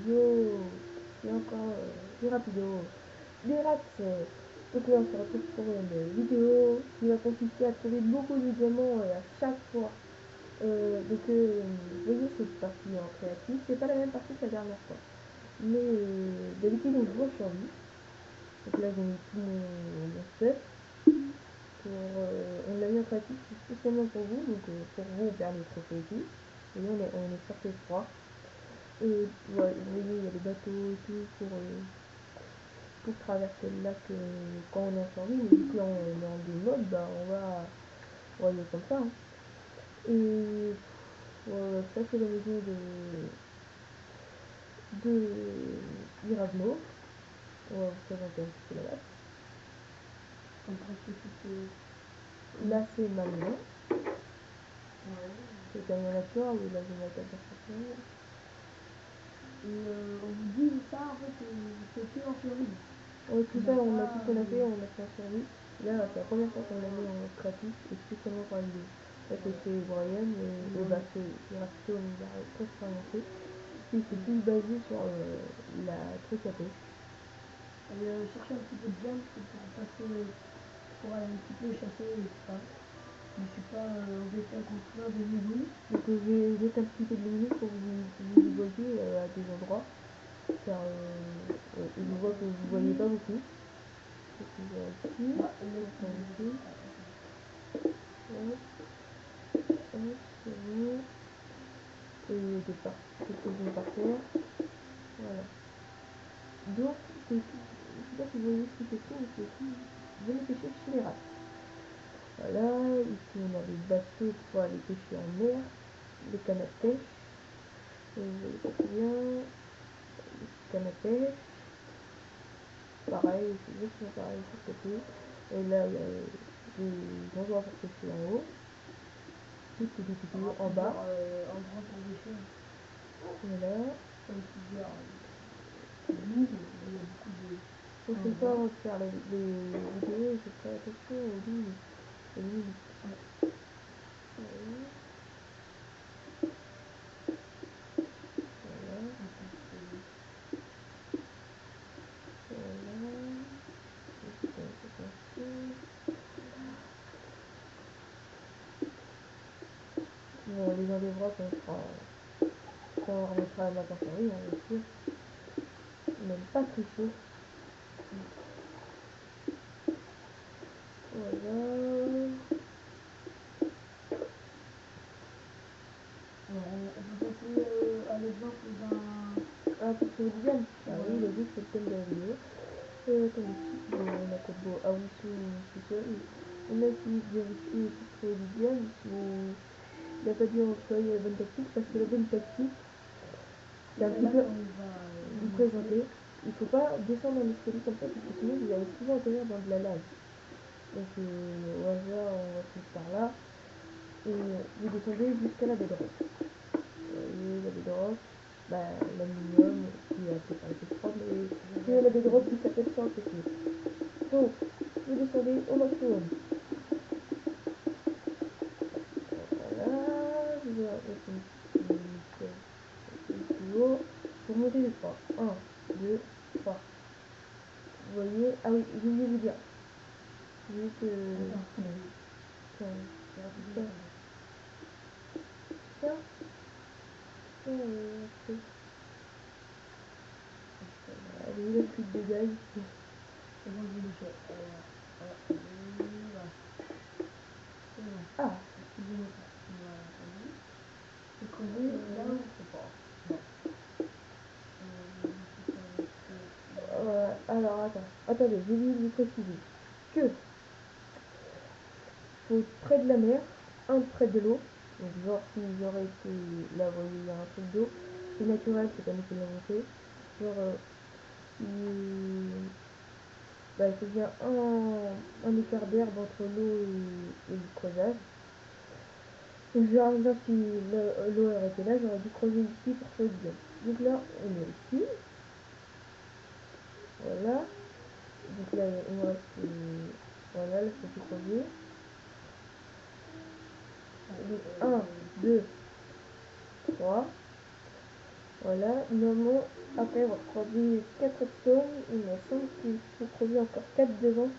Yo, c'est encore du rapido, des rats. Donc là, on se retrouve pour une vidéo qui va consister à trouver beaucoup de diamants à chaque fois. Vous voyez cette partie en créatif, c'est pas la même partie que la dernière fois. Mais d'habitude, on joue en survie. Donc là, j'ai mis tout mon stuff. On l'a mis en créatif spécialement pour vous, donc pour vous, on perd les trophées et tout. Et là, on est sur P3. Ouais, vous voyez, il y a des bateaux et tout pour traverser le lac quand on est en survie. Mais vu que là, on est en game mode, bah, on va y aller comme ça. Hein. Et voilà, ça, c'est la maison de Erasmo. On va vous présenter un petit peu la map. Là, c'est ma maison. Ouais. C'est un nature où là, je vais mettre la construction. Et on vous dit ça, en fait, c'est que en survie. Ouais, tout ça, on a tout ce qu'on a fait, on l'a fait en survie. Là, c'est la première fois qu'on l'a mis en créatif et spécialement pour la vidéo. Là, c'est chez Brian et bah, chez Rapito, il a presque rien fait. Lui, c'est plus basé sur la truc à pêche. Et chercher un petit peu de diamants pour passer, pour aller un petit peu chasser et tout ça. Je me suis pas embêté à construire des maisons. Donc, je vais mettre un petit peu de lumière pour que vous voyez à des endroits. Car je vois que vous voyez pas beaucoup. Je vérifie. Bah, ici. Hop, c'est bon. Et de part, quelques-unes par terre. Voilà. Donc, je sais pas si vous voyez ce qui s'écrit, mais c'est écrit venez pêcher chez les rats. Voilà, ici on a des bateaux pour aller pêcher en mer, des cannes à pêche. Vous voyez pas très bien. Canne à pêche. Pareil, c'est exactement pareil sur le côté. Et là, il y a des endroits pour pêcher en haut. Tout en bas. Endroits pour pêcher. Voilà. Comme plusieurs lignes, il y a beaucoup de. Donc, je vais pas faire les vidéos, je ferai attention aux lignes. Ouais. Voilà. Bon, les enlèvera quand on remettra la map en série, hein, bien sûr. Même pas tricher. Voilà. Alors, on peut passer à l'exemple d'un. Ah, pour trouver du diamant. Bah oui, vas-y, c'est le thème de la vidéo. Attendez, on a quoi de beau? Ah oui, spécial. On a essayé de vérifier pour trouver du diamant, mais il a pas dû employer la bonne tactique parce que la bonne tactique, c'est un petit peu vous présenter. Il faut pas descendre en escalier comme ça parce que sinon vous allez souvent atterrir dans de la lave. Donc au hasard, on va se mettre par là et vous descendez jusqu'à la bedrock. Vous voyez la bedrock, bah, l'aluminium qui est appelé par les P3, mais c'est la bedrock qui s'appelle scientifique. Donc vous descendez au maximum. Voilà, vous allez mettre une chaise plus haut. Vous montez les 3. 1, 2, 3. Vous voyez, ah oui, j'ai oublié de vous dire. Vu que. Tiens, ça. Ça. Allez, la fuite de gaz. C'est bon, je l'ai fait. C'est bon. Ah, Excusez-moi pour ce qui m'a attendu. C'est creusé là où il faut pas. Bon. Alors, attendez, j'ai oublié de vous préciser que faut être près de la mer, un près de l'eau. Donc, genre, si j'aurais été là, vous voyez, il y a un truc d'eau. C'est naturel, c'est pas nous qui l'avons fait. Genre, bah, il faut bien un écart d'herbe entre l'eau et le creusage. Donc, par exemple, si l'eau aurait été là, j'aurais dû creuser ici pour trouver bien. Donc là, on est ici. Voilà. Donc là, il me reste. Voilà, là, faut tout creuser. Donc 1, 2, 3. Voilà, normalement, après avoir creusé 4 redstone, il y en a 5 qu'il faut creuser encore 4 devant.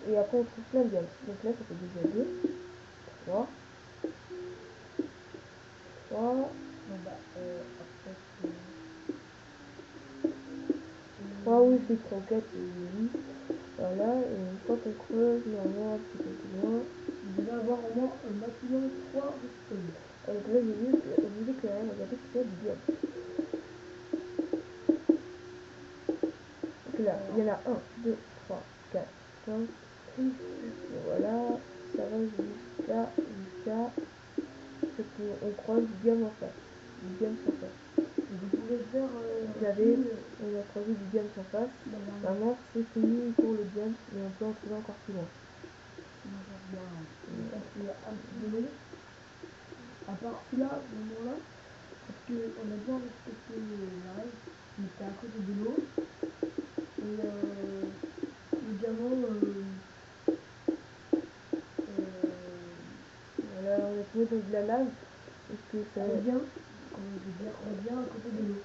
Et après on trouve plein de diamants. Donc là ça fait déjà 2, 3, 3. Bon bah, après, 3, oui, c'est 3 ou 4, oui. Voilà, et une fois qu'on creuse, normalement, un petit peu plus loin. vous devez avoir au moins un maximum 3 redstone. Donc là, j'ai vu que rien, regardez qu'il y a du diamant. Donc là, il y en a 1, 2, 3, 4, 5, 6. Et voilà, ça va jusqu'à ce qu'on croise du diamant en face. Du diamant sans face. Et vous pouvez faire On a croisé du diamant sans face. dans un Maintenant, c'est fini pour le diamant, mais on peut en trouver encore plus loin. moi je regarde. Donc là c'est un petit de l'eau. À part celui-là, au moment là, parce qu'on a bien respecté la règle, on était à côté de l'eau. Et le diamant, Voilà, on a trouvé donc de la lave. Parce que ça... revient, comment je veux dire, revient à côté de l'eau.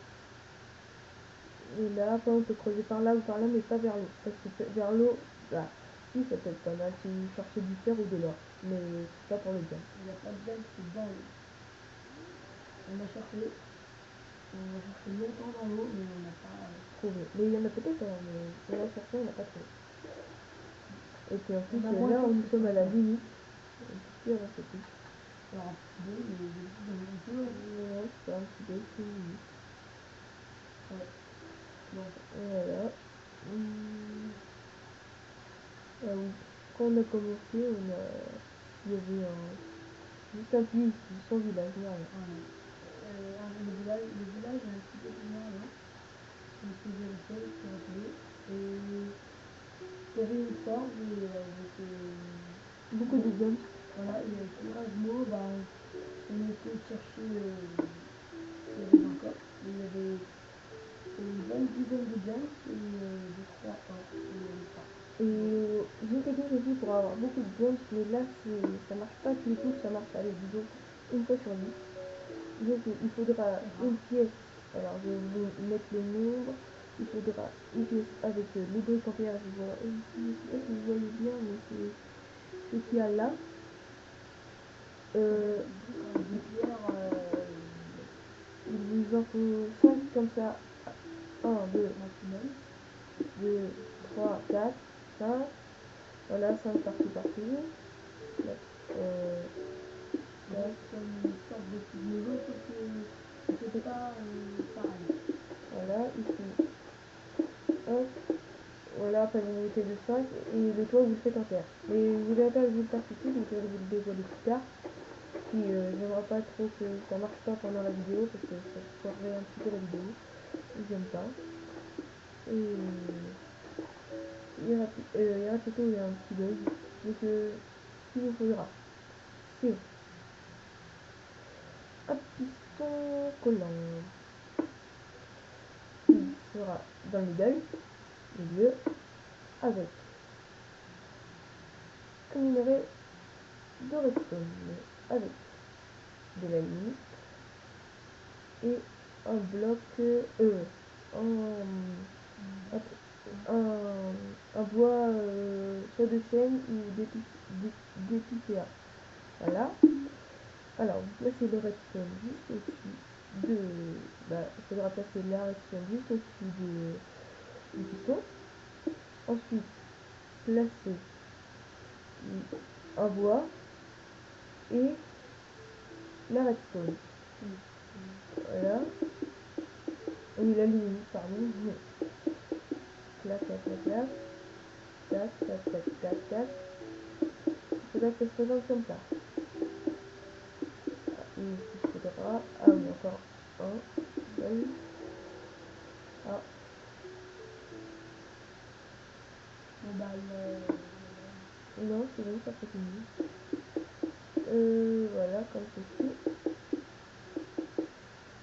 Et là, après, on peut creuser par là ou par là, mais pas vers l'eau. Parce que vers l'eau, bah, si, ça peut être pas mal si vous cherchez du fer ou de l'or. Mais c'est pas pour le diamant. Il n'y a pas de diamant, c'est dans l'eau. On a cherché longtemps dans l'eau, mais on n'a pas Trouvé. Mais il y en a peut-être, hein, mais on a cherché, on n'a pas trouvé. Et puis en plus, On a moins là, fait nous que sommes à la ça. limite. Un petit peu avancé plus. Alors un petit peu, mais de plus en un peu. Ouais, c'est pas un petit peu, c'est une limite. Ouais. Bon. Voilà. Ah oui. Quand on a commencé, il y avait juste un puits ici, sans village, ni rien. Voilà. Le village est un petit peu plus loin là. Donc c'est vérifié, c'est rappelé. Et il y avait une forge et avec Beaucoup de diamants. voilà, et avec Erasmo, bah, on a essayé de chercher s'il y avait encore. Et il y avait une bonne dizaine de diamants et 2-3 or. Et il n'y avait pas. Et j'ai une technique aussi pour avoir beaucoup de diamants, mais là ça marche pas tous les coups, ça marche, allez, disons, une fois sur 10. Donc il faudra une pièce, alors je vais vous mettre le nombre, il faudra une pièce avec les briques en pierre, je sais pas si vous voyez bien, mais c'est ce qu'il y a là. Il vous en faut 5 comme ça, 1, 2, Maximum. 2, 3, 4, 5, voilà, 5 partout, partout. Donc comme une sorte de petite maison, sauf que c'est pas pareil. Voilà, ici, hop, voilà, après vous mettez le 5 et le toit vous le faites en terre. Mais vous n'avez pas vu le faire tout de suite, vous allez vous le dévoiler plus tard. Puis j'aimerais pas trop que ça marche pas pendant la vidéo parce que ça foirerait un petit peu la vidéo. J'aime pas. Et il y a plutôt un petit bug. Donc ce qu'il vous faudra, c'est un piston collant qui sera dans le milieu, avec un minerai de redstone, avec de la limite et un bloc, un bois soit de chêne ou d'épicéa. Voilà. Alors, vous placez le redstone juste au-dessus de... Bah, il faudra placer la redstone juste au-dessus du piston. Ensuite, placer un bois et la redstone. Voilà. Oui, la ligne, pardon. Clac, clac, clac, clac. Tac, tac, tac, tac, tac. Il faudra que ça se présente comme ça. Et il faudra... Ah oui, encore un seul. Ah. Bon bah Non, c'est bon, ça fait fini. Voilà, comme ceci.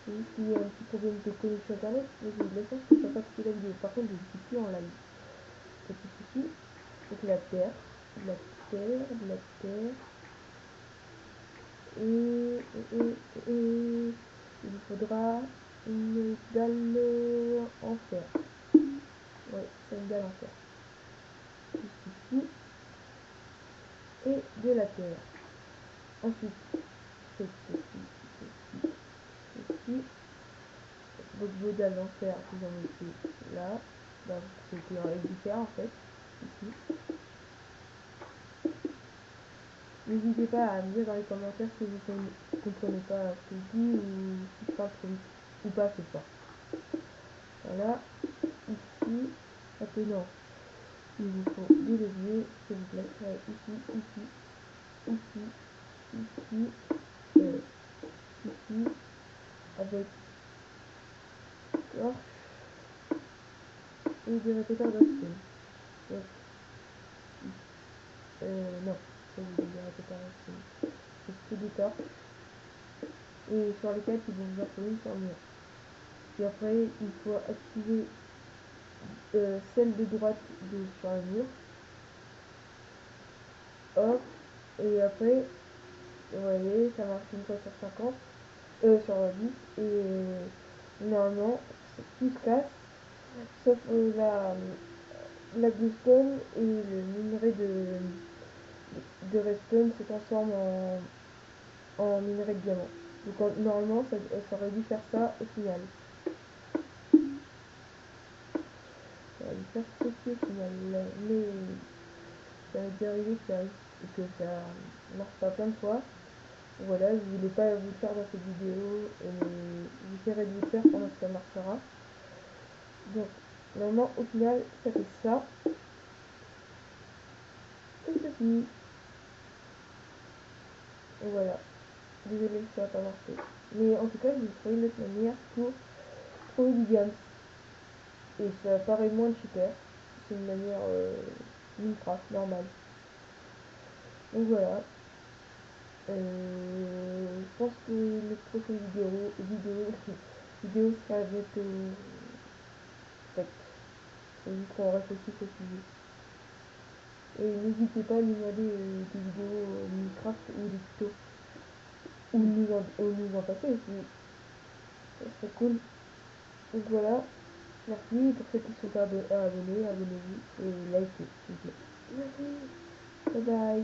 C'est juste qu'il y a un petit problème de connexion internet, mais j'ai de la chance que ça n'a pas coupé la vidéo. Par contre, je ne suis plus en live. Petit souci. Donc la terre, de la terre, de la terre. Et il faudra une dalle en fer. Ouais, c'est une dalle en fer. Juste ici. Et de la terre. Ensuite, c'est ceci. Donc vos dalles en fer, vous en mettez là. Donc c'était avec du fer en fait. Ici. N'hésitez pas à me dire dans les commentaires si vous ne comprenez pas ce que je dis ou si je parle trop vite ou pas ce soir. Voilà, ici, maintenant, il vous faut des leviers, s'il vous plaît. Ouais, ici, avec torche et des répéteurs d'Einstein. Donc, non, c'est des répéteurs d'Einstein. C'est des torches et sur lesquels ils vont vous appuyer sur le mur. Et après, il faut activer celle de droite sur le mur. Hop, et après, vous voyez, ça marche une fois sur 50, sur 10, et normalement, tout se casse, sauf la glowstone et le minerai de redstone se transforme en minerai de diamant. Donc normalement, ça aurait dû faire ça au final. Ça aurait dû faire ceci au final, mais ça va être arrivé que ça marche pas plein de fois. Voilà, je voulais pas vous le faire dans cette vidéo, mais j'essaierai de vous le faire pendant que ça marchera. Donc, normalement, au final, ça fait ça. Et ceci. Et voilà. Désolé que ça n'a pas marché. Mais en tout cas, je vais trouver une autre manière pour trouver du diamant. Et ça paraît moins cheater. C'est une manière Minecraft normale. Donc voilà. Je pense que notre prochaine vidéo sera bientôt faite. Faut juste qu'on réfléchisse au sujet. Et n'hésitez pas à nous demander des vidéos Minecraft ou des tutos. Ou nous en passer aussi. Ça serait cool. Donc voilà. Merci. Pour ceux qui sont pas abonnés, abonnez-vous et likez s'il vous plaît. Merci. Bye bye.